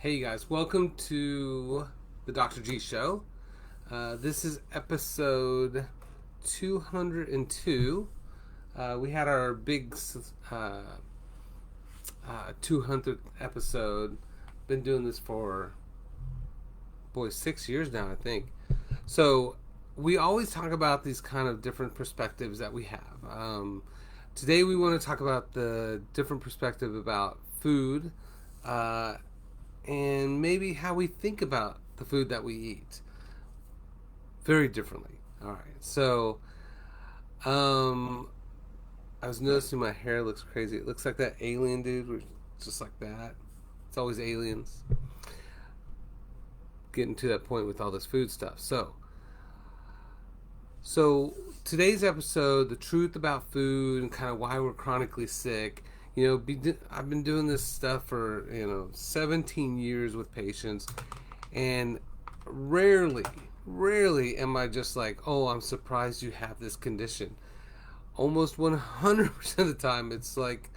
Hey you guys, welcome to the Dr. G Show. This is episode 202. We had our big 200th episode. Been doing this for, 6 years now, I think. So we always talk about these kind of different perspectives that we have. Today we want to talk about the different perspective about food. And maybe how we think about the food that we eat very differently. All right, so I was noticing my hair looks crazy. It looks like that alien dude, just like that. It's always aliens. Getting to that point with all this food stuff. So today's episode, the truth about food and kind of why we're chronically sick. I've been doing this stuff for 17 years with patients, and rarely am I just like, oh, I'm surprised you have this condition. Almost 100% of the time, it's like,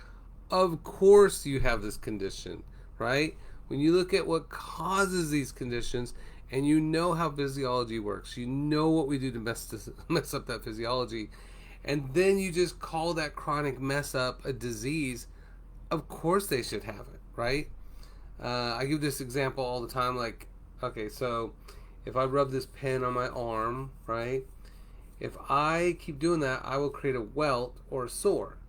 of course you have this condition, right? When you look at what causes these conditions, and you know how physiology works, you know what we do to mess up that physiology, and then you just call that chronic mess up a disease, of course they should have it, right? I give this example all the time, like, okay, so if I rub this pen on my arm, right? If I keep doing that, I will create a welt or a sore.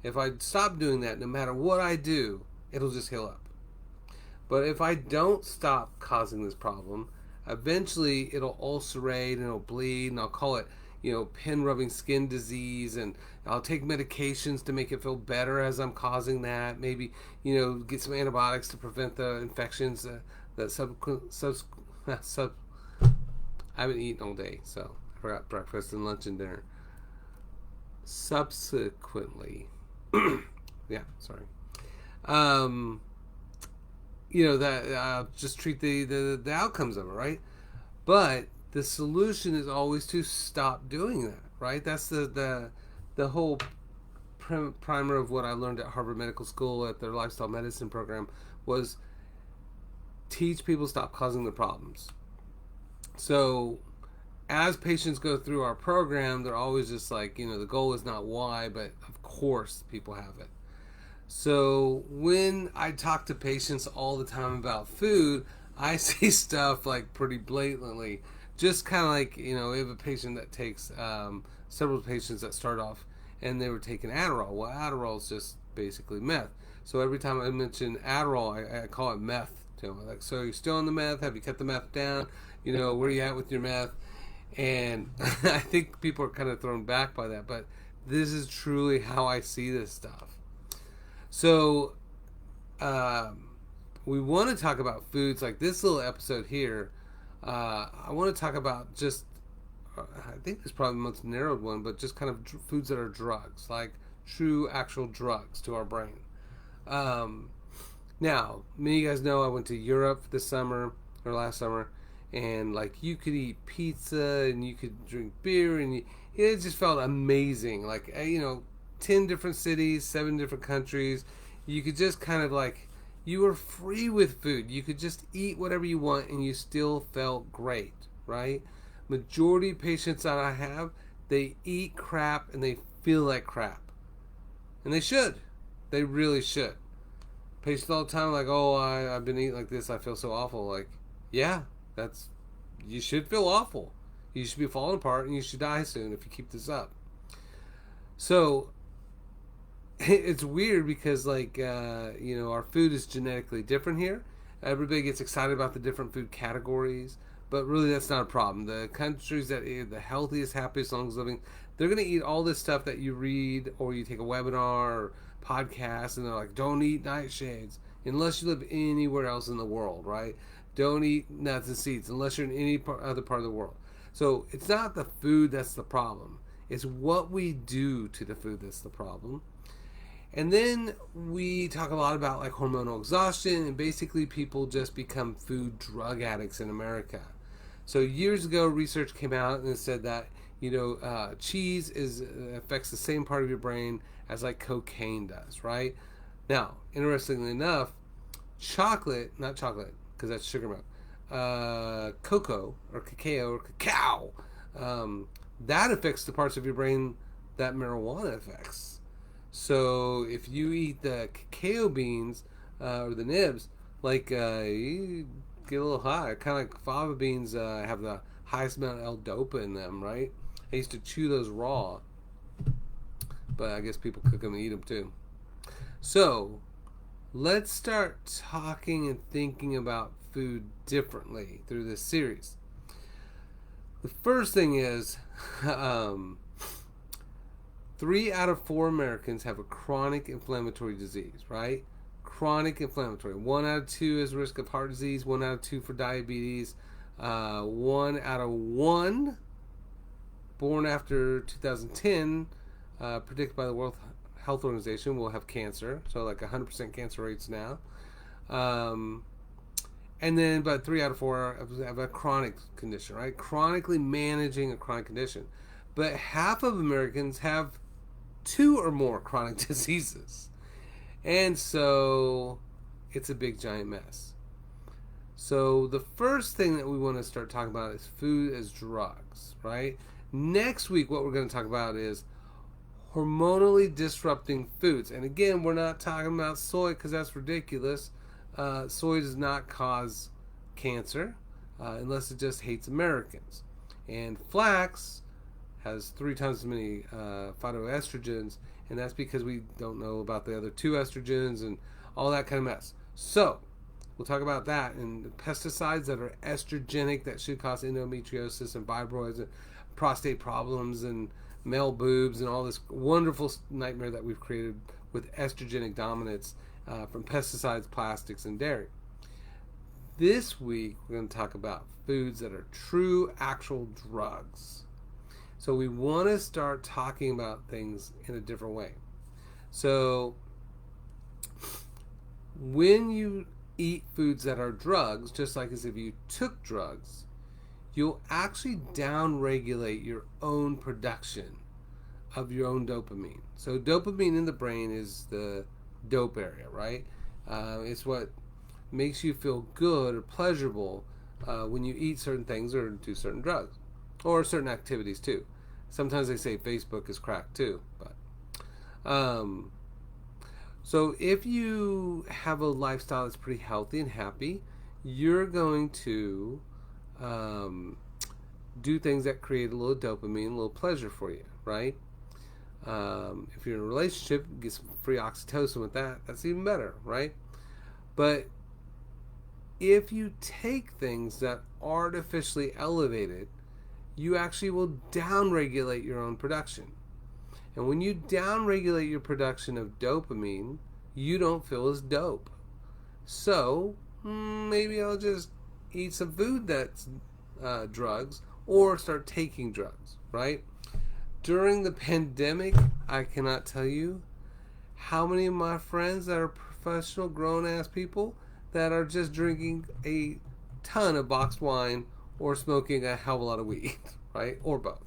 If I stop doing that, no matter what I do, it'll just heal up. But if I don't stop causing this problem, eventually it'll ulcerate and it'll bleed, and I'll call it pen rubbing skin disease, and I'll take medications to make it feel better as I'm causing that. Maybe, get some antibiotics to prevent the infections I haven't eaten all day, so I forgot breakfast and lunch and dinner. Subsequently, yeah, sorry. That just treat the outcomes of it, right? But the solution is always to stop doing that, right? That's the whole primer of what I learned at Harvard Medical School at their lifestyle medicine program was teach people stop causing the problems. So as patients go through our program, they're always just like, the goal is not why, but of course people have it. So when I talk to patients all the time about food, I see stuff like pretty blatantly. Just kind of like, we have a patient that takes, several patients that start off and they were taking Adderall. Well, Adderall is just basically meth. So every time I mention Adderall, I call it meth. Like, so you're still on the meth? Have you cut the meth down? Where are you at with your meth? And I think people are kind of thrown back by that. But this is truly how I see this stuff. So we want to talk about foods like this little episode here. I want to talk about just, I think this is probably the most narrowed one, but just kind of foods that are drugs, like true actual drugs to our brain. Now, many of you guys know I went to Europe this summer, or last summer, and like you could eat pizza and you could drink beer, and it just felt amazing. Like, 10 different cities, 7 different countries. You could just kind of like, you were free with food. You could just eat whatever you want and you still felt great, right? Majority of patients that I have, they eat crap and they feel like crap. And they should. They really should. Patients all the time like, oh, I've been eating like this, I feel so awful. Like, yeah, you should feel awful. You should be falling apart and you should die soon if you keep this up. So it's weird because our food is genetically different here. Everybody gets excited about the different food categories, but really that's not a problem. The countries that are the healthiest, happiest, longest living, they're going to eat all this stuff that you read or you take a webinar or podcast, and they're like, don't eat nightshades unless you live anywhere else in the world, right? Don't eat nuts and seeds unless you're in any other part of the world. So it's not the food that's the problem. It's what we do to the food that's the problem. And then we talk a lot about like hormonal exhaustion, and basically people just become food drug addicts in America. So years ago, research came out and it said that cheese affects the same part of your brain as like cocaine does, right? Now, interestingly enough, Chocolate, not chocolate, because that's sugar milk. Cocoa or cacao, that affects the parts of your brain that marijuana affects. So if you eat the cacao beans or the nibs, you get a little high. Kind of like fava beans have the highest amount of L-dopa in them, right? I used to chew those raw, but I guess people cook them and eat them too. So let's start talking and thinking about food differently through this series. The first thing is 3 out of 4 Americans have a chronic inflammatory disease, right? Chronic inflammatory. 1 out of 2 is risk of heart disease, 1 out of 2 for diabetes, 1 out of 1 born after 2010, predicted by the World Health Organization, will have cancer. So like 100% cancer rates now. And then about 3 out of 4 have a chronic condition, right? Chronically managing a chronic condition. But half of Americans have 2 or more chronic diseases. And so it's a big giant mess. So the first thing that we want to start talking about is food as drugs, right? Next week, what we're going to talk about is hormonally disrupting foods. And again, we're not talking about soy because that's ridiculous. Soy does not cause cancer unless it just hates Americans. And flax has 3 times as many phytoestrogens, and that's because we don't know about the other 2 estrogens and all that kind of mess. So we'll talk about that and the pesticides that are estrogenic that should cause endometriosis and fibroids and prostate problems and male boobs and all this wonderful nightmare that we've created with estrogenic dominance from pesticides, plastics, and dairy. This week, we're going to talk about foods that are true, actual drugs. So we want to start talking about things in a different way. So when you eat foods that are drugs, just like as if you took drugs, you'll actually downregulate your own production of your own dopamine. So dopamine in the brain is the dope area, right? It's what makes you feel good or pleasurable when you eat certain things or do certain drugs or certain activities too. Sometimes they say Facebook is crack too, but so if you have a lifestyle that's pretty healthy and happy, you're going to do things that create a little dopamine, a little pleasure for you, right? If you're in a relationship, get some free oxytocin with that. That's even better, right? But if you take things that are artificially elevated, you actually will downregulate your own production. And when you downregulate your production of dopamine, you don't feel as dope. So maybe I'll just eat some food that's drugs or start taking drugs, right? During the pandemic, I cannot tell you how many of my friends that are professional grown-ass people that are just drinking a ton of boxed wine or smoking a hell of a lot of weed, right? Or both.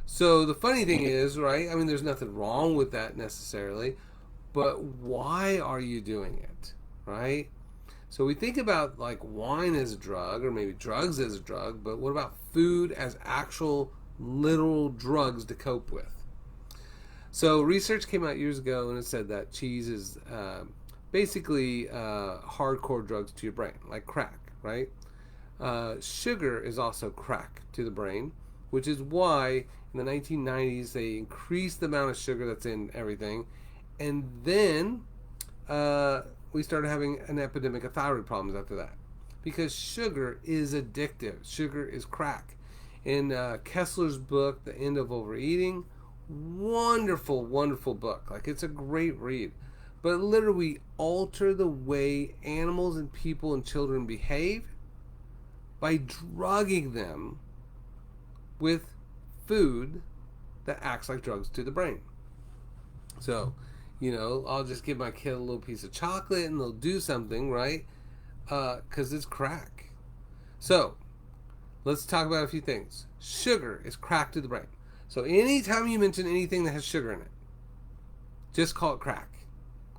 So the funny thing is, right, I mean, there's nothing wrong with that necessarily, but why are you doing it, right? So we think about like wine as a drug or maybe drugs as a drug, but what about food as actual literal drugs to cope with? So research came out years ago and it said that cheese is basically hardcore drugs to your brain, like crack, right? Sugar is also crack to the brain, which is why in the 1990s they increased the amount of sugar that's in everything, and then we started having an epidemic of thyroid problems after that, because sugar is addictive. Sugar is crack. In Kessler's book, The End of Overeating, wonderful, wonderful book. Like, it's a great read. But literally, we alter the way animals and people and children behave by drugging them with food that acts like drugs to the brain. So, I'll just give my kid a little piece of chocolate and they'll do something, right? Because it's crack. So, let's talk about a few things. Sugar is crack to the brain. So anytime you mention anything that has sugar in it, just call it crack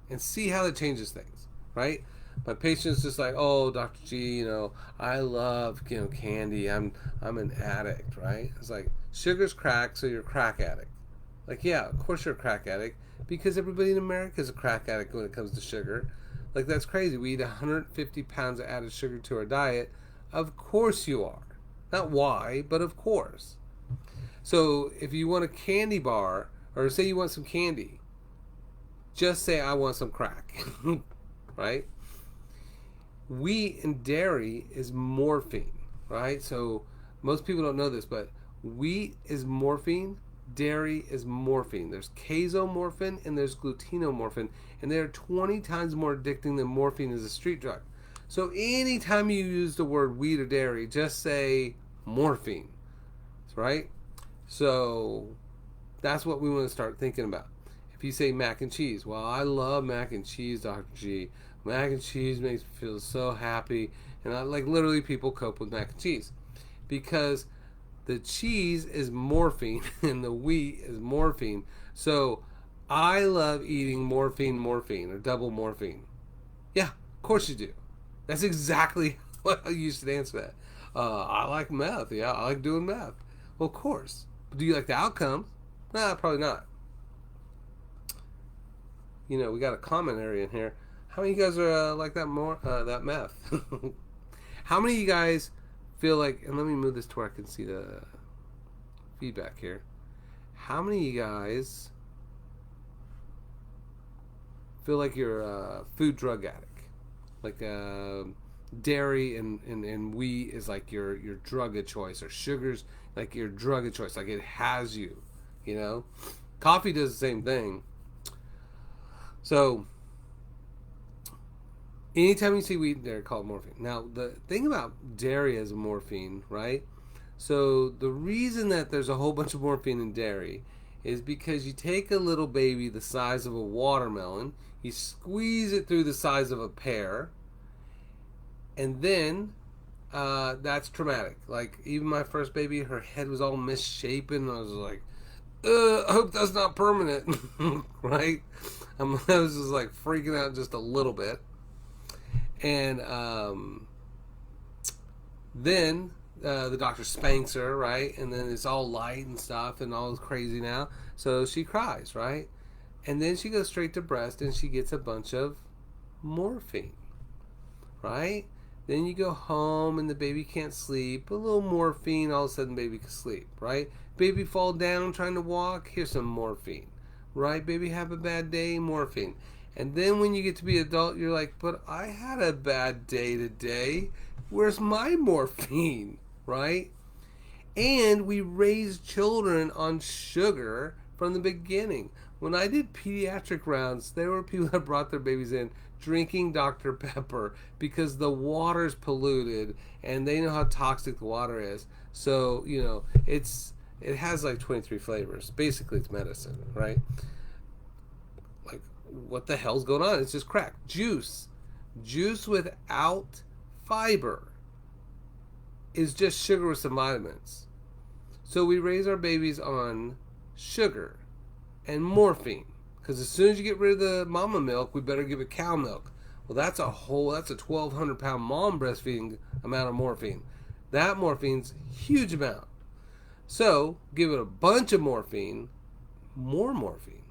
and see how that changes things, right? My patient's just like, oh, Dr. G, I love, candy. I'm an addict, right? It's like, sugar's crack, so you're a crack addict. Like, yeah, of course you're a crack addict because everybody in America is a crack addict when it comes to sugar. Like, that's crazy. We eat 150 pounds of added sugar to our diet. Of course you are. Not why, but of course. So if you want a candy bar, or say you want some candy, just say, I want some crack, right? Wheat and dairy is morphine, right? So most people don't know this, but wheat is morphine, dairy is morphine. There's casomorphin and there's glutenomorphin, and they're 20 times more addicting than morphine as a street drug. So anytime you use the word wheat or dairy, just say morphine, right? So that's what we want to start thinking about. If you say mac and cheese, well, I love mac and cheese, Dr. G. Mac and cheese makes me feel so happy. And I literally people cope with mac and cheese because the cheese is morphine and the wheat is morphine. So I love eating morphine or double morphine. Yeah, of course you do. That's exactly what you should answer that. I like meth. Yeah, I like doing meth. Well, of course. But do you like the outcomes? Nah, probably not. We got a comment area in here. How many of you guys are like that meth? How many of you guys feel like, and let me move this to where I can see the feedback here. How many of you guys feel like you're a food drug addict? Like dairy and wheat is like your drug of choice, or sugar's like your drug of choice. Like it has you, Coffee does the same thing. So anytime you see wheat and dairy, call it morphine. Now, the thing about dairy as morphine, right? So the reason that there's a whole bunch of morphine in dairy is because you take a little baby the size of a watermelon, you squeeze it through the size of a pear, and then that's traumatic. Like, even my first baby, her head was all misshapen, and I was like, I hope that's not permanent, right? I was just like freaking out just a little bit. And then the doctor spanks her, right? And then it's all light and stuff and all crazy now. So she cries, right? And then she goes straight to breast and she gets a bunch of morphine, right? Then you go home and the baby can't sleep. A little morphine, all of a sudden baby can sleep, right? Baby fall down trying to walk, here's some morphine, right? Baby have a bad day, morphine. And then when you get to be adult, you're like, but I had a bad day today. Where's my morphine, right? And we raise children on sugar from the beginning. When I did pediatric rounds, there were people that brought their babies in drinking Dr. Pepper because the water's polluted and they know how toxic the water is. So, it has like 23 flavors. Basically, it's medicine, right? Like, what the hell's going on? It's just crack. Juice without fiber is just sugar with some vitamins. So we raise our babies on sugar and morphine, because as soon as you get rid of the mama milk, we better give it cow milk. Well, that's a 1,200 pound mom breastfeeding amount of morphine. That morphine's huge amount. So give it a bunch of morphine, more morphine,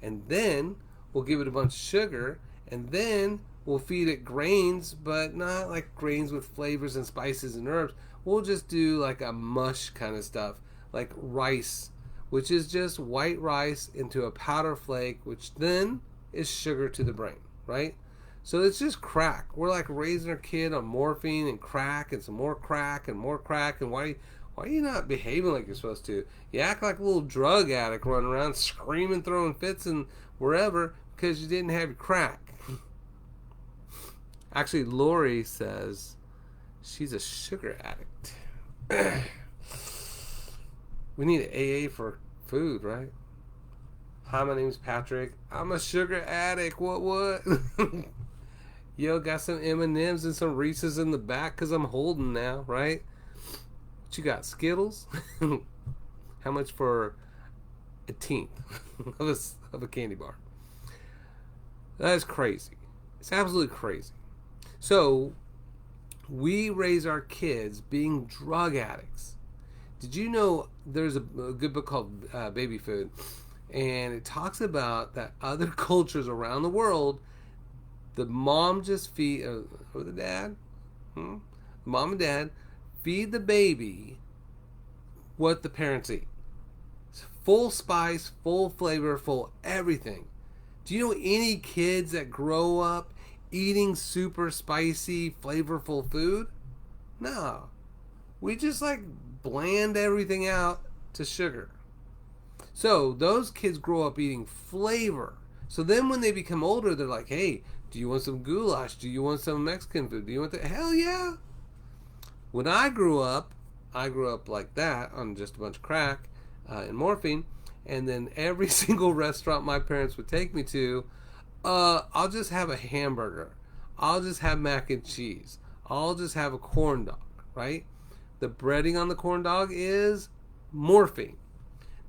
and then we'll give it a bunch of sugar, and then we'll feed it grains, but not like grains with flavors and spices and herbs. We'll just do like a mush kind of stuff, like rice, which is just white rice into a powder flake, which then is sugar to the brain, right? So it's just crack. We're like raising our kid on morphine and crack and some more crack and more crack. And why are you not behaving like you're supposed to? You act like a little drug addict running around screaming, throwing fits and wherever because you didn't have your crack. Actually, Lori says she's a sugar addict. We need an AA for food, right? Hi, my name's Patrick. I'm a sugar addict. What? Yo, got some M&Ms and some Reese's in the back because I'm holding now, right? What you got, Skittles? How much for a tenth of a candy bar? That is crazy. It's absolutely crazy. So we raise our kids being drug addicts. Did you know there's a good book called Baby Food, and it talks about that other cultures around the world, the mom just feed or the dad, mom and dad feed the baby what the parents eat. It's full spice, full flavor, full everything. Do you know any kids that grow up eating super spicy, flavorful food? No. We just like bland everything out to sugar. So those kids grow up eating flavor. So then when they become older, they're like, hey, do you want some goulash? Do you want some Mexican food? Do you want that? Hell yeah. When I grew up like that on just a bunch of crack and morphine. And then every single restaurant my parents would take me to, I'll just have a hamburger. I'll just have mac and cheese. I'll just have a corn dog, right? The breading on the corn dog is morphine.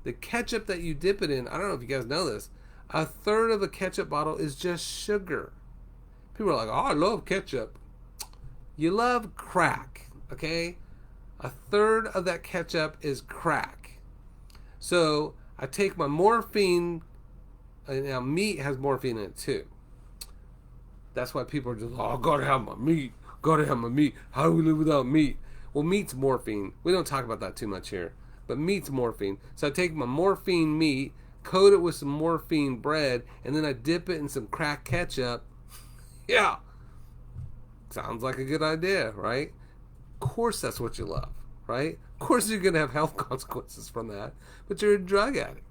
The ketchup that you dip it in, I don't know if you guys know this, a third of a ketchup bottle is just sugar. People are like, oh, I love ketchup. You love crack, okay? A third of that ketchup is crack. So I take my morphine, and now meat has morphine in it too. That's why people are just, oh, gotta have my meat. Gotta have my meat. How do we live without meat? Well, meat's morphine. We don't talk about that too much here. But meat's morphine. So I take my morphine meat, coat it with some morphine bread, and then I dip it in some crack ketchup. Yeah. Sounds like a good idea, right? Of course that's what you love, right? Of course you're going to have health consequences from that, but you're a drug addict.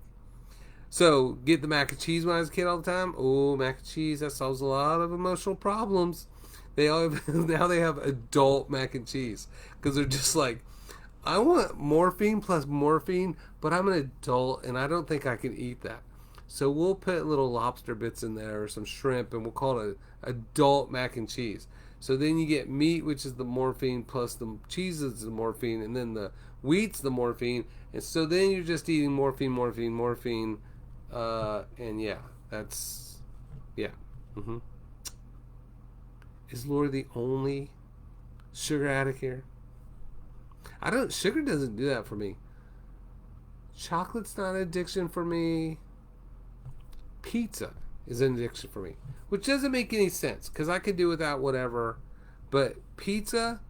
So, get the mac and cheese when I was a kid all the time. Oh, mac and cheese, that solves a lot of emotional problems. They all have, now they have adult mac and cheese because they're just like, I want morphine plus morphine, but I'm an adult and I don't think I can eat that. So we'll put little lobster bits in there or some shrimp and we'll call it adult mac and cheese. So then you get meat, which is the morphine, plus the cheese is the morphine, and then the wheat's the morphine. And so then you're just eating morphine. And yeah, that's, yeah. Is Lori the only sugar addict here? Sugar doesn't do that for me. Chocolate's not an addiction for me. Pizza is an addiction for me, which doesn't make any sense because I could do without whatever, but pizza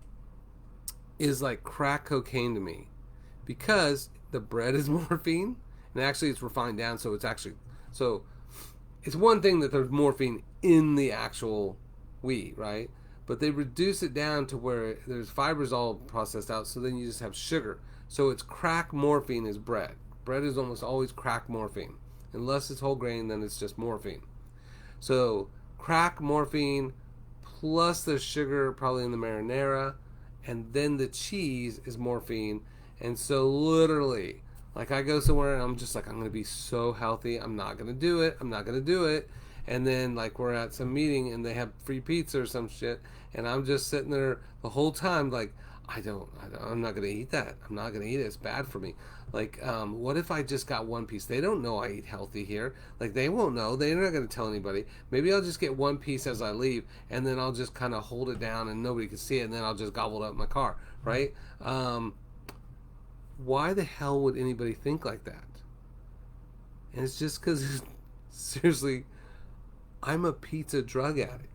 is like crack cocaine to me because the bread is morphine and actually it's refined down, so it's one thing that there's morphine in the actual wheat, right? But they reduce it down to where there's fibers all processed out, so then you just have sugar. So it's crack morphine is bread. Bread is almost always crack morphine. Unless it's whole grain, then it's just morphine. So crack morphine plus the sugar probably in the marinara, and then the cheese is morphine. And so literally, like I go somewhere and I'm just like, I'm going to be so healthy. I'm not going to do it. And then like we're at some meeting and they have free pizza or some shit. And I'm just sitting there the whole time like, I'm not going to eat that. I'm not going to eat it. It's bad for me. Like, what if I just got one piece? They don't know I eat healthy here. Like, they won't know. They're not going to tell anybody. Maybe I'll just get one piece as I leave, and then I'll just kind of hold it down and nobody can see it, and then I'll just gobble it up in my car, right? Why the hell would anybody think like that? And it's just because, seriously, I'm a pizza drug addict.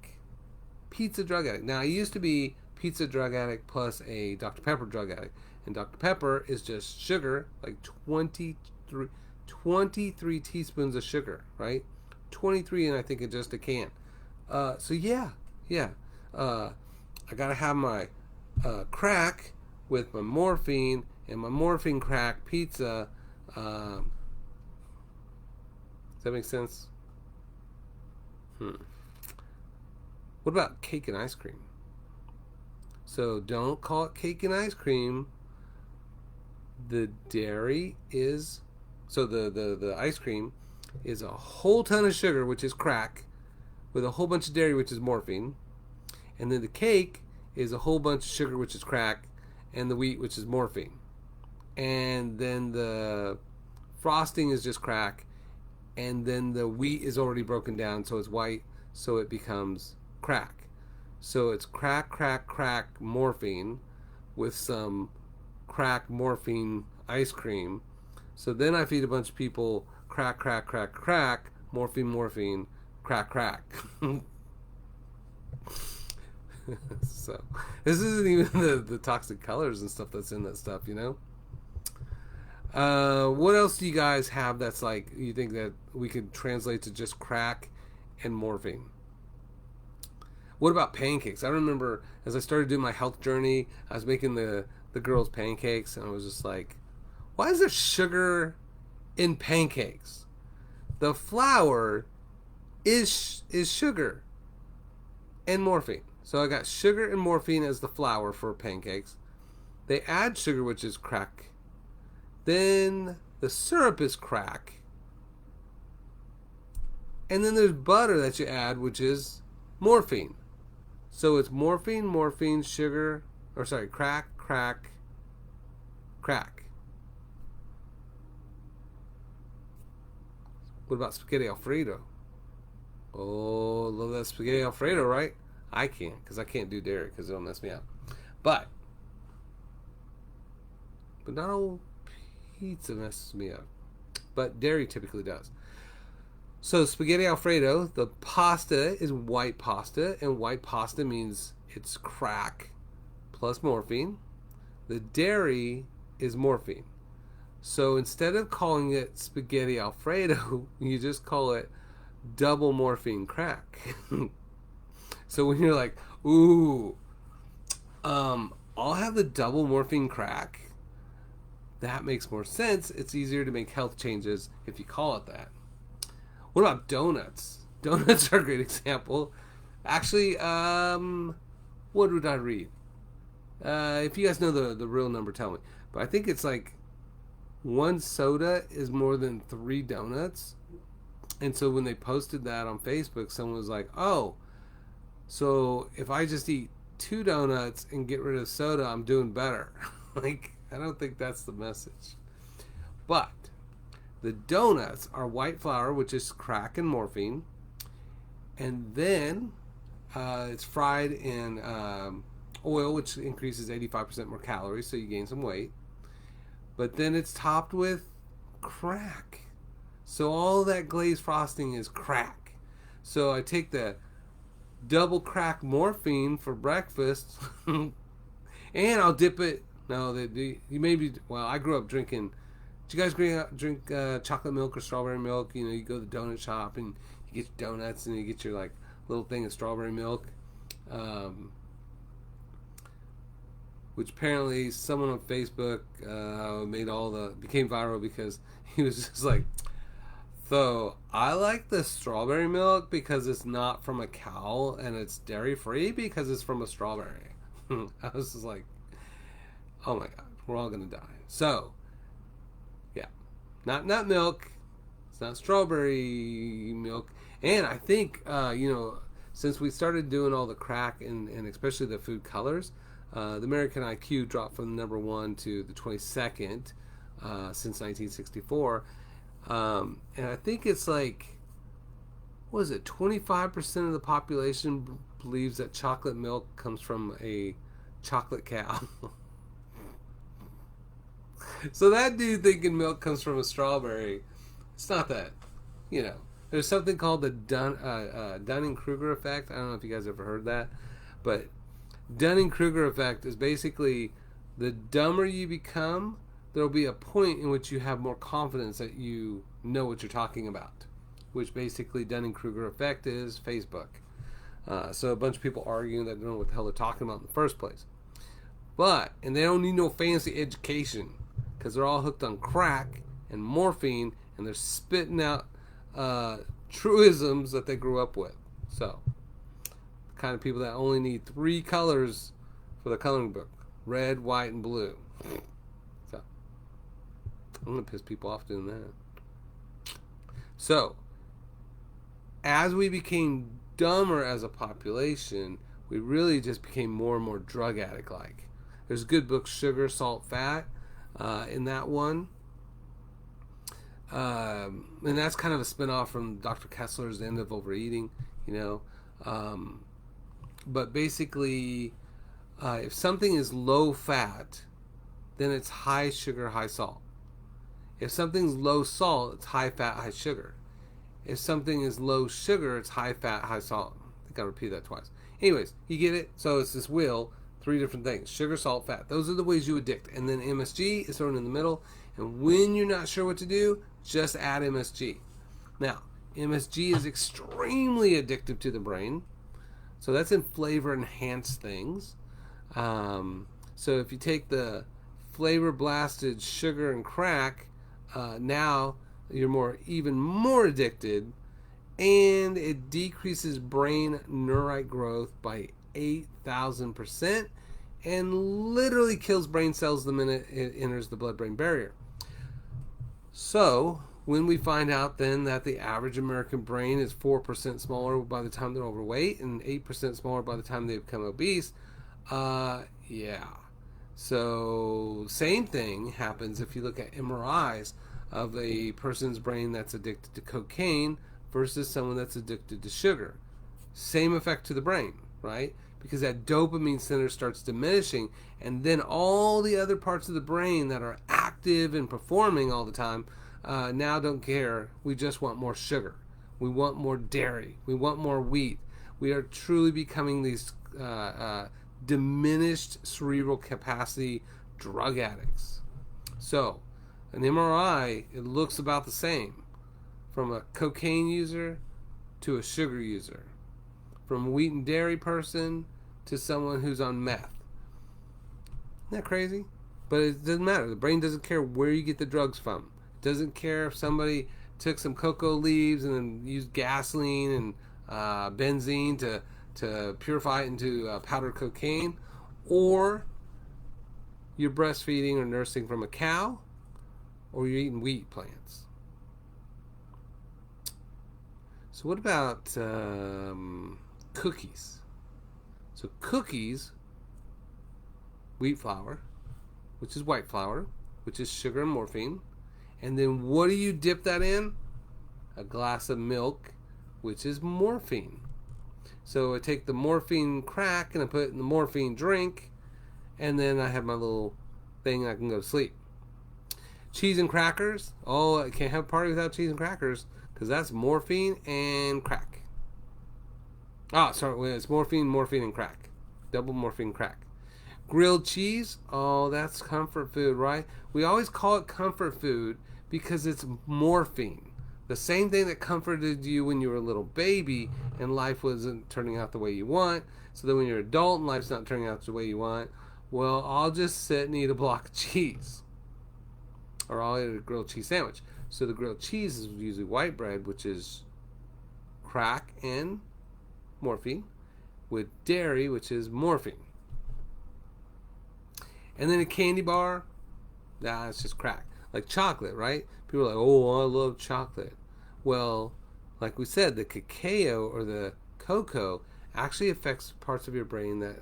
Pizza drug addict. Now, I used to be pizza drug addict plus a Dr. Pepper drug addict. And Dr. Pepper is just sugar, like 23 teaspoons of sugar, right? 23, and I think it's just a can. So yeah. I gotta have my crack with my morphine and my morphine crack pizza. Does that make sense? What about cake and ice cream? So don't call it cake and ice cream. The dairy is, so the ice cream is a whole ton of sugar, which is crack, with a whole bunch of dairy, which is morphine. And then the cake is a whole bunch of sugar, which is crack, and the wheat, which is morphine. And then the frosting is just crack, and then the wheat is already broken down, so it's white, so it becomes crack. So it's crack, crack, crack morphine with some crack morphine ice cream. So then I feed a bunch of people crack, crack, crack, crack, morphine, morphine, crack, crack. So this isn't even the toxic colors and stuff that's in that stuff, you know? What else do you guys have that's like you think that we could translate to just crack and morphine? What about pancakes? I remember as I started doing my health journey, I was making the girls pancakes, and I was just like, why is there sugar in pancakes? The flour is sugar and morphine. So I got sugar and morphine as the flour for pancakes. They add sugar, which is crack. Then the syrup is crack. And then there's butter that you add, which is morphine. So it's morphine, morphine, sugar, or sorry, crack, crack, crack. What about spaghetti Alfredo? Oh, love that spaghetti Alfredo, right? I can't, because I can't do dairy, because it'll mess me up. But not all pizza messes me up. But dairy typically does. So spaghetti Alfredo, the pasta is white pasta, and white pasta means it's crack plus morphine. The dairy is morphine. So instead of calling it spaghetti Alfredo, you just call it double morphine crack. So when you're like, ooh, I'll have the double morphine crack, that makes more sense. It's easier to make health changes if you call it that. What about donuts? Donuts are a great example. Actually, what would I read? If you guys know the real number, tell me. But I think it's like one soda is more than 3 donuts. And so when they posted that on Facebook, someone was like, oh, so if I just eat 2 donuts and get rid of soda, I'm doing better. Like, I don't think that's the message. But the donuts are white flour, which is crack and morphine. And then it's fried in oil, which increases 85% more calories, so you gain some weight. But then it's topped with crack. So all that glazed frosting is crack. So I take the double crack morphine for breakfast, and I'll dip it. No, you maybe. Well, I grew up drinking. Did you guys drink chocolate milk or strawberry milk? You know, you go to the donut shop and you get your donuts and you get your like little thing of strawberry milk. Which apparently someone on Facebook became viral because he was just like, so I like the strawberry milk because it's not from a cow and it's dairy free because it's from a strawberry. I was just like, oh my god, we're all gonna die. So yeah, not nut milk, it's not strawberry milk. And I think since we started doing all the crack and especially the food colors, the American IQ dropped from number 1 to the 22nd since 1964. And I think it's like, what is it, 25% of the population believes that chocolate milk comes from a chocolate cow. So that dude thinking milk comes from a strawberry, it's not that. There's something called the Dunning-Kruger effect. I don't know if you guys ever heard that, but Dunning-Kruger effect is basically the dumber you become, there'll be a point in which you have more confidence that you know what you're talking about, which basically Dunning-Kruger effect is Facebook. So a bunch of people arguing that they don't know what the hell they're talking about in the first place. And they don't need no fancy education because they're all hooked on crack and morphine and they're spitting out truisms that they grew up with. So, the kind of people that only need 3 colors for the coloring book: red, white, and blue. So, I'm going to piss people off doing that. So, as we became dumber as a population, we really just became more and more drug addict-like. There's a good book, Sugar, Salt, Fat, in that one. And that's kind of a spin-off from Dr. Kessler's The End of Overeating, But basically, if something is low fat, then it's high sugar, high salt. If something's low salt, it's high fat, high sugar. If something is low sugar, it's high fat, high salt. I think I repeated that twice. Anyways, you get it? So it's this wheel, 3 different things: sugar, salt, fat. Those are the ways you addict. And then MSG is thrown in the middle. And when you're not sure what to do, just add MSG. Now, MSG is extremely addictive to the brain. So that's in flavor enhanced things. So if you take the flavor blasted sugar and crack, now you're even more addicted, and it decreases brain neurite growth by 8,000% and literally kills brain cells the minute it enters the blood-brain barrier. So when we find out then that the average American brain is 4% smaller by the time they're overweight and 8% smaller by the time they become obese, yeah. So same thing happens if you look at MRIs of a person's brain that's addicted to cocaine versus someone that's addicted to sugar. Same effect to the brain, right? Because that dopamine center starts diminishing, and then all the other parts of the brain that are active and performing all the time now don't care. We just want more sugar. We want more dairy. We want more wheat. We are truly becoming these diminished cerebral capacity drug addicts. So an MRI, it looks about the same from a cocaine user to a sugar user, from a wheat and dairy person to someone who's on meth. Isn't that crazy? But it doesn't matter. The brain doesn't care where you get the drugs from. It doesn't care if somebody took some cocoa leaves and then used gasoline and benzene to purify it into powdered cocaine, or you're breastfeeding or nursing from a cow, or you're eating wheat plants. So what about cookies? So cookies, wheat flour, which is white flour, which is sugar and morphine. And then what do you dip that in? A glass of milk, which is morphine. So I take the morphine crack and I put it in the morphine drink, and then I have my little thing and I can go to sleep. Cheese and crackers. Oh, I can't have a party without cheese and crackers, because that's morphine and crack. Oh, sorry, it's morphine, and crack. Double morphine crack. Grilled cheese. Oh, that's comfort food, right? We always call it comfort food because it's morphine. The same thing that comforted you when you were a little baby and life wasn't turning out the way you want. So then when you're an adult and life's not turning out the way you want, well, I'll just sit and eat a block of cheese. Or I'll eat a grilled cheese sandwich. So the grilled cheese is usually white bread, which is crack and morphine, with dairy, which is morphine. And then a candy bar, it's just crack. Like chocolate, right? People are like, oh, I love chocolate. Well, like we said, the cacao or the cocoa actually affects parts of your brain that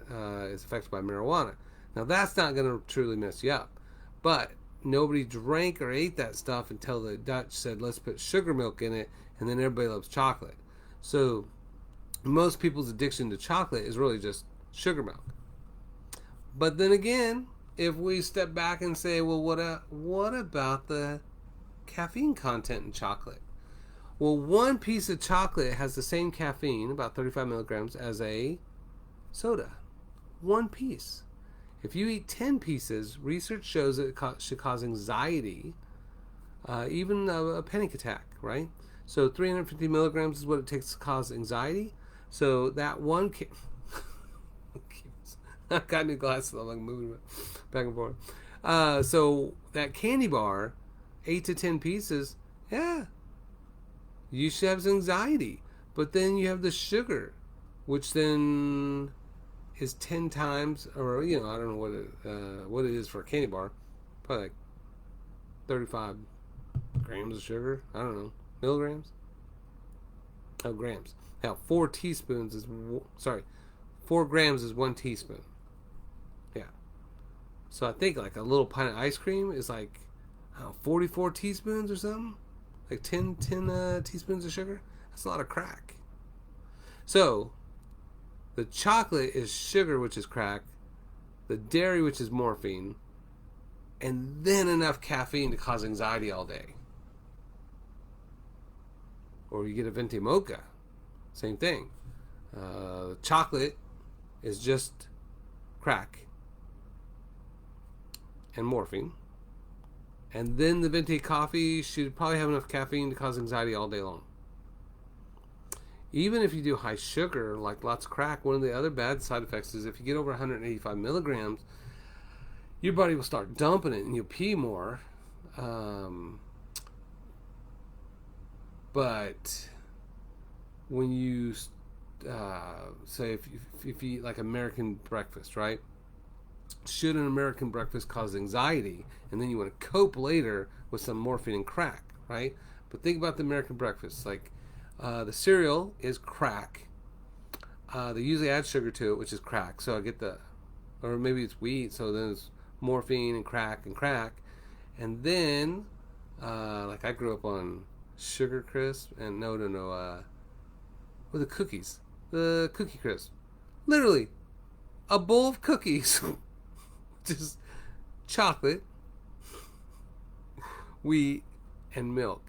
is affected by marijuana. Now, that's not going to truly mess you up. But nobody drank or ate that stuff until the Dutch said, let's put sugar milk in it, and then everybody loves chocolate. So most people's addiction to chocolate is really just sugar milk. But then again, if we step back and say, well, what about the caffeine content in chocolate? Well, one piece of chocolate has the same caffeine, about 35 milligrams, as a soda. One piece. If you eat 10 pieces, research shows that it should cause anxiety, even a panic attack, right? So 350 milligrams is what it takes to cause anxiety. So that one... I've got new glasses. I'm like moving back and forth. So that candy bar, 8 to 10 pieces, yeah, you should have some anxiety. But then you have the sugar, which then is 10 times, or I don't know what it is for a candy bar, probably like 35 grams of sugar. I don't know, milligrams. Oh, grams. Now 4 grams is 1 teaspoon. Yeah. So I think like a little pint of ice cream is like 44 teaspoons or something. Like 10 teaspoons of sugar. That's a lot of crack. So The chocolate is sugar, which is crack. The dairy, which is morphine. And then enough caffeine to cause anxiety all day. Or you get a venti mocha. Same thing. Chocolate is just crack and morphine. And then the venti coffee should probably have enough caffeine to cause anxiety all day long. Even if you do high sugar, like lots of crack, one of the other bad side effects is if you get over 185 milligrams, your body will start dumping it and you'll pee more. But when you say if you eat like American breakfast, right? Should an American breakfast cause anxiety, and then you want to cope later with some morphine and crack, right? But think about the American breakfast. Like the cereal is crack. They usually add sugar to it, which is crack. So I get or maybe it's wheat. So then it's morphine and crack, and then like I grew up on Sugar Crisp and with the cookies, the Cookie Crisp, literally a bowl of cookies, just chocolate, wheat, and milk.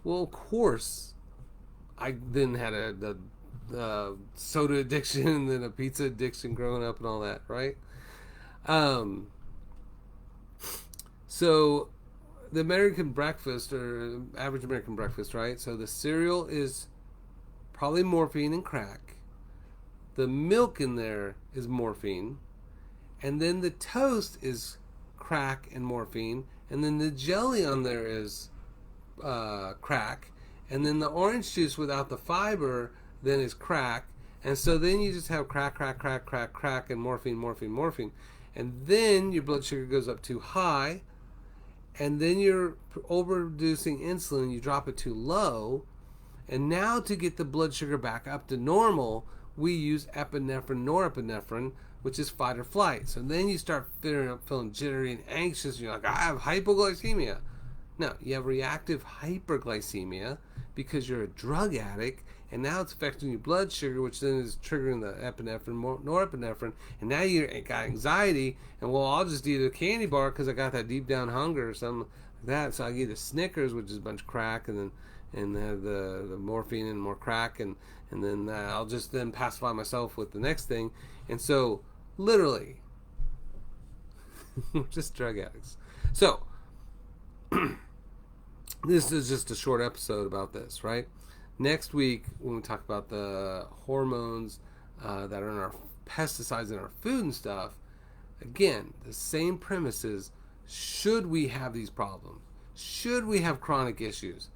Well, of course, I then had a soda addiction and then a pizza addiction growing up and all that, right? So the American breakfast or average American breakfast, right? So the cereal is probably morphine and crack. The milk in there is morphine. And then the toast is crack and morphine. And then the jelly on there is crack. And then the orange juice without the fiber then is crack. And so then you just have crack, and morphine. And then your blood sugar goes up too high. And then you're overproducing insulin. You drop it too low. And now to get the blood sugar back up to normal, we use epinephrine, norepinephrine, which is fight or flight. So then you start feeling jittery and anxious. And you're like, I have hypoglycemia. No, you have reactive hyperglycemia because you're a drug addict. And now it's affecting your blood sugar, which then is triggering the epinephrine, norepinephrine. And now you got anxiety. And well, I'll just eat a candy bar because I got that deep down hunger or something like that. So I get a Snickers, which is a bunch of crack, and have the morphine and more crack, and then I'll just then pacify myself with the next thing. And so, literally, we're just drug addicts. So, this is just a short episode about this, right? Next week, when we talk about the hormones that are in our pesticides in our food and stuff, again, the same premises. Should we have these problems? Should we have chronic issues?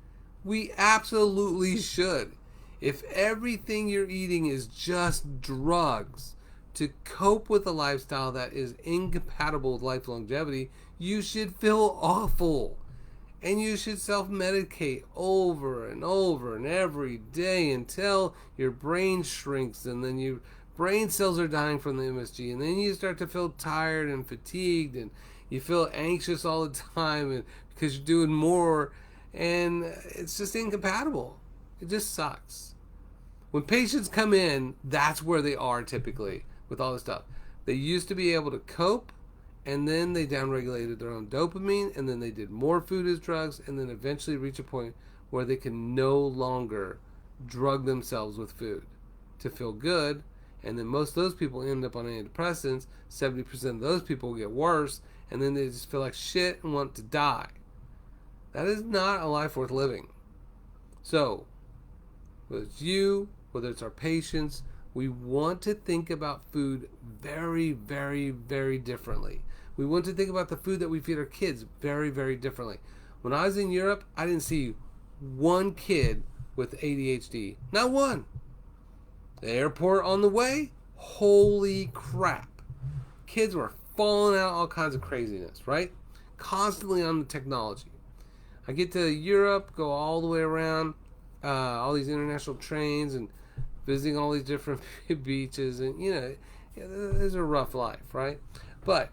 We absolutely should. If everything you're eating is just drugs to cope with a lifestyle that is incompatible with life longevity, you should feel awful. And you should self-medicate over and over and every day until your brain shrinks and then your brain cells are dying from the MSG. And then you start to feel tired and fatigued and you feel anxious all the time and because you're doing more. And it's just incompatible. It just sucks. When patients come in, that's where they are typically with all this stuff. They used to be able to cope, and then they downregulated their own dopamine, and then they did more food as drugs, and then eventually reach a point where they can no longer drug themselves with food to feel good. And then most of those people end up on antidepressants. 70% of those people get worse, and then they just feel like shit and want to die. That is not a life worth living. So, whether it's you, whether it's our patients, we want to think about food very, very, very differently. We want to think about the food that we feed our kids very, very differently. When I was in Europe, I didn't see one kid with ADHD. Not one. The airport on the way, holy crap. Kids were falling out, all kinds of craziness, right? Constantly on the technology. I get to Europe, go all the way around, all these international trains and visiting all these different beaches. And, it's a rough life, right? But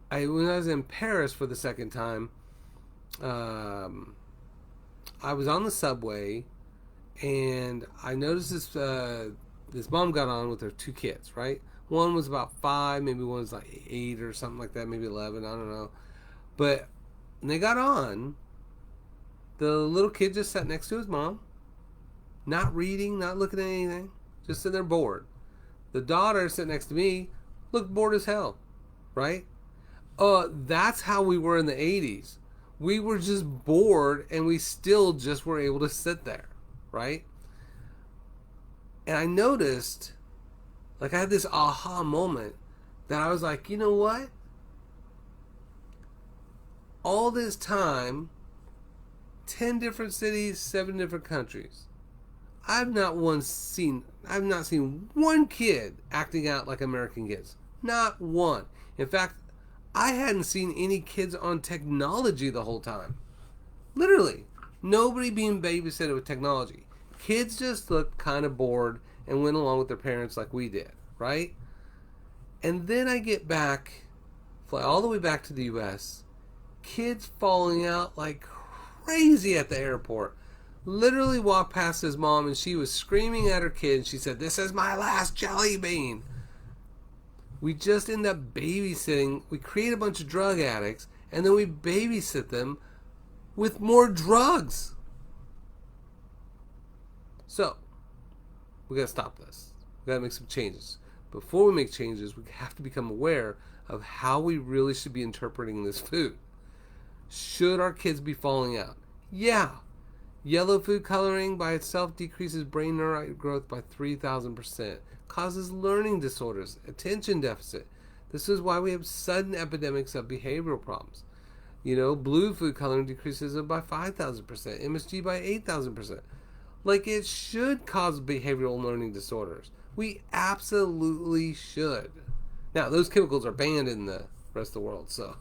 when I was in Paris for the second time, I was on the subway And I noticed this mom got on with her two kids, right? One was about 5, maybe one was like 8 or something like that, maybe 11, I don't know. But when they got on, the little kid just sat next to his mom, not reading, not looking at anything, just sitting there bored. The daughter sitting next to me looked bored as hell, right? That's how we were in the 80s. We were just bored and we still just were able to sit there, right? And I noticed, like, I had this aha moment that I was like, you know what? All this time, 10 different cities, 7 different countries. I've not seen one kid acting out like American kids. Not one. In fact, I hadn't seen any kids on technology the whole time. Literally. Nobody being babysitted with technology. Kids just looked kind of bored and went along with their parents like we did, right? And then I get back, fly all the way back to the US, kids falling out like crazy at the airport. Literally walked past his mom and she was screaming at her kid and she said, "This is my last jelly bean." We just end up babysitting. We create a bunch of drug addicts and then we babysit them with more drugs. So, we gotta stop this. We gotta make some changes. Before we make changes, we have to become aware of how we really should be interpreting this food. Should our kids be falling out? Yeah. Yellow food coloring by itself decreases brain neurite growth by 3,000%, causes learning disorders, attention deficit. This is why we have sudden epidemics of behavioral problems. Blue food coloring decreases it by 5,000%, MSG by 8,000%. Like, it should cause behavioral learning disorders. We absolutely should. Now, those chemicals are banned in the rest of the world, so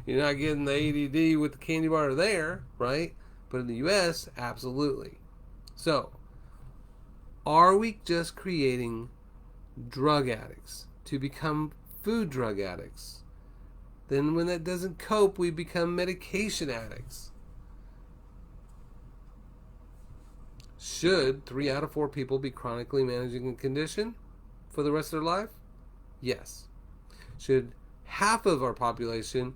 you're not getting the ADD with the candy bar there, right? But in the US, absolutely. So, are we just creating drug addicts to become food drug addicts? Then when that doesn't cope, we become medication addicts. Should 3 out of 4 people be chronically managing a condition for the rest of their life? Yes. Should half of our population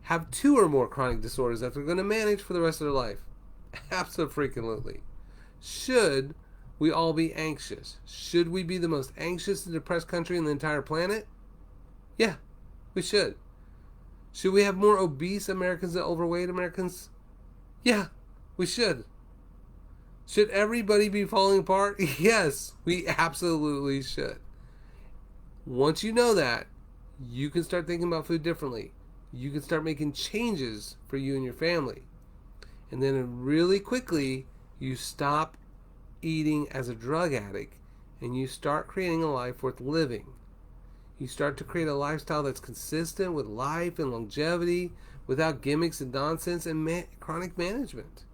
have 2 or more chronic disorders that they're going to manage for the rest of their life? Absolutely. Should we all be anxious? Should we be the most anxious and depressed country in the entire planet? Yeah, we should. Should we have more obese Americans than overweight Americans? Yeah, we should. Should everybody be falling apart? Yes, we absolutely should. Once you know that, you can start thinking about food differently. You can start making changes for you and your family. And then really quickly, you stop eating as a drug addict and you start creating a life worth living. You start to create a lifestyle that's consistent with life and longevity without gimmicks and nonsense and chronic management.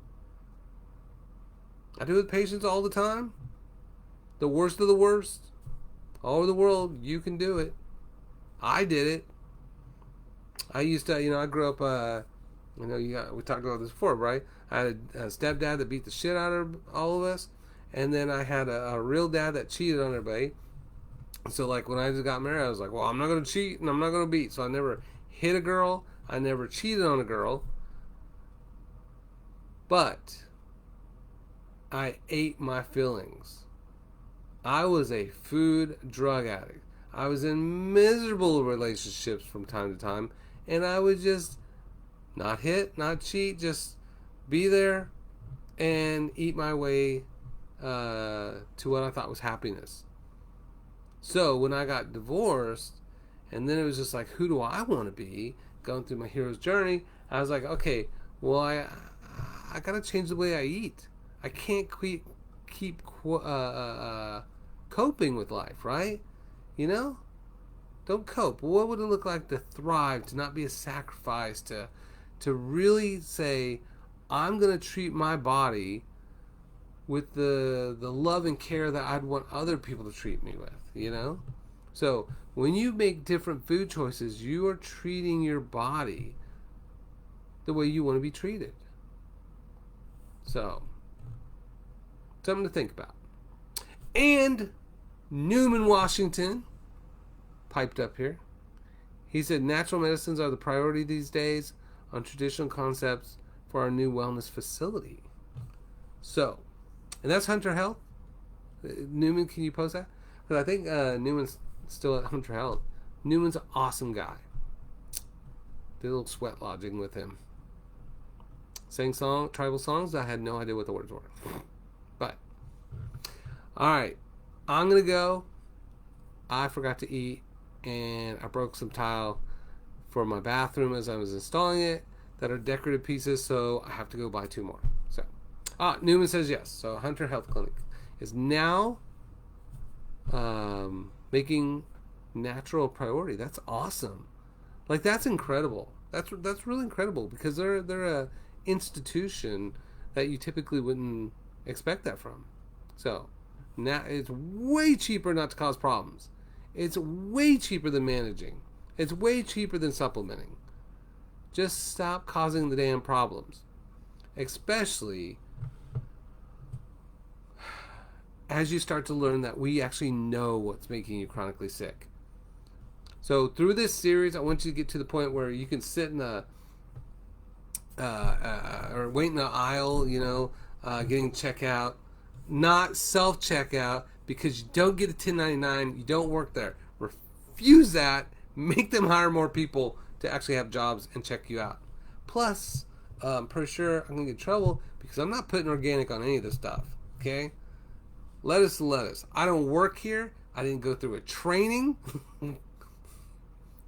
I do it with patients all the time. The worst of the worst. All over the world, you can do it. I did it. I used to, I grew up, we talked about this before, right? I had a stepdad that beat the shit out of all of us. And then I had a real dad that cheated on everybody. So, like, when I just got married, I was like, well, I'm not going to cheat and I'm not going to beat. So I never hit a girl. I never cheated on a girl. But I ate my feelings. I was a food drug addict. I was in miserable relationships from time to time. And I would just not hit, not cheat, just be there and eat my way to what I thought was happiness. So when I got divorced, and then it was just like, who do I want to be? Going through my hero's journey, I was like, okay, well, I got to change the way I eat. I can't keep coping with life, right? Don't cope. What would it look like to thrive, to not be a sacrifice, to really say, I'm going to treat my body with the love and care that I'd want other people to treat me with, So when you make different food choices, you are treating your body the way you want to be treated. So Something to think about. And Newman, Washington, piped up here. He said natural medicines are the priority these days on traditional concepts for our new wellness facility. So, and that's Hunter Health. Newman, can you post that? Because I think Newman's still at Hunter Health. Newman's an awesome guy. Did a little sweat lodging with him. Sang tribal songs. I had no idea what the words were. But, alright. I'm going to go. I forgot to eat. And I broke some tile for my bathroom as I was installing it that are decorative pieces. So I have to go buy 2 more. So, Newman says yes. So Hunter Health Clinic is now making natural a priority. That's awesome. Like, that's incredible. That's really incredible because they're a institution that you typically wouldn't expect that from. So now it's way cheaper not to cause problems. It's way cheaper than managing. It's way cheaper than supplementing. Just stop causing the damn problems. Especially as you start to learn that we actually know what's making you chronically sick. So through this series, I want you to get to the point where you can sit in a or wait in the aisle, getting checkout, not self-checkout, because you don't get a 1099, you don't work there. Refuse that. Make them hire more people to actually have jobs and check you out. Plus, I'm pretty sure I'm going to get in trouble because I'm not putting organic on any of this stuff. Okay? Lettuce to lettuce. I don't work here. I didn't go through a training.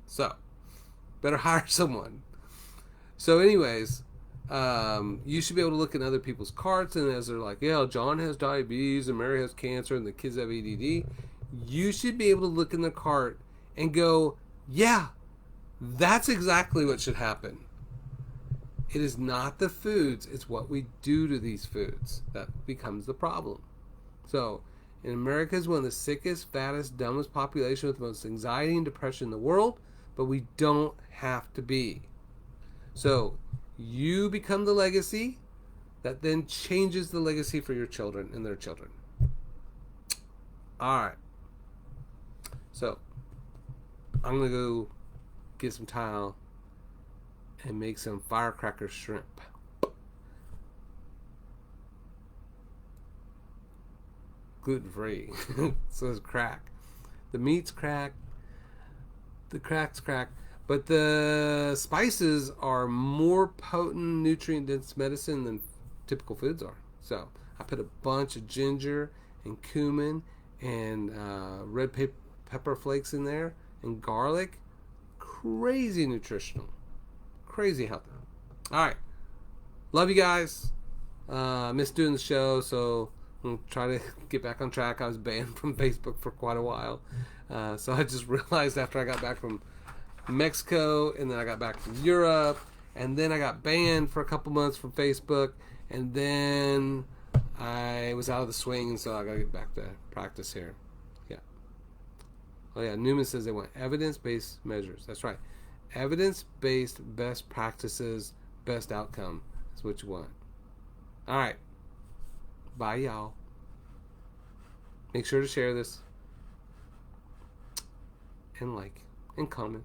So, better hire someone. So anyways, you should be able to look at other people's carts, and as they're like, yeah, John has diabetes, and Mary has cancer, and the kids have ADD, you should be able to look in the cart and go, yeah, that's exactly what should happen. It is not the foods, it's what we do to these foods that becomes the problem. So, in America is one of the sickest, fattest, dumbest population with the most anxiety and depression in the world, but we don't have to be. So, you become the legacy that then changes the legacy for your children and their children. Alright. So, I'm going to go get some tile and make some firecracker shrimp. Gluten-free. So it's crack. The meat's crack. The crack's crack. But the spices are more potent, nutrient-dense medicine than typical foods are. So I put a bunch of ginger and cumin and red pepper flakes in there and garlic. Crazy nutritional. Crazy healthy. All right. Love you guys. Missed doing the show, so I'm trying to get back on track. I was banned from Facebook for quite a while. So I just realized after I got back from Mexico, and then I got back from Europe, and then I got banned for a couple months from Facebook, and then I was out of the swing, and so I got to get back to practice here. Yeah. Oh yeah, Newman says they want evidence-based measures. That's right. Evidence-based best practices, best outcome is what you want. All right. Bye, y'all. Make sure to share this and like and comment.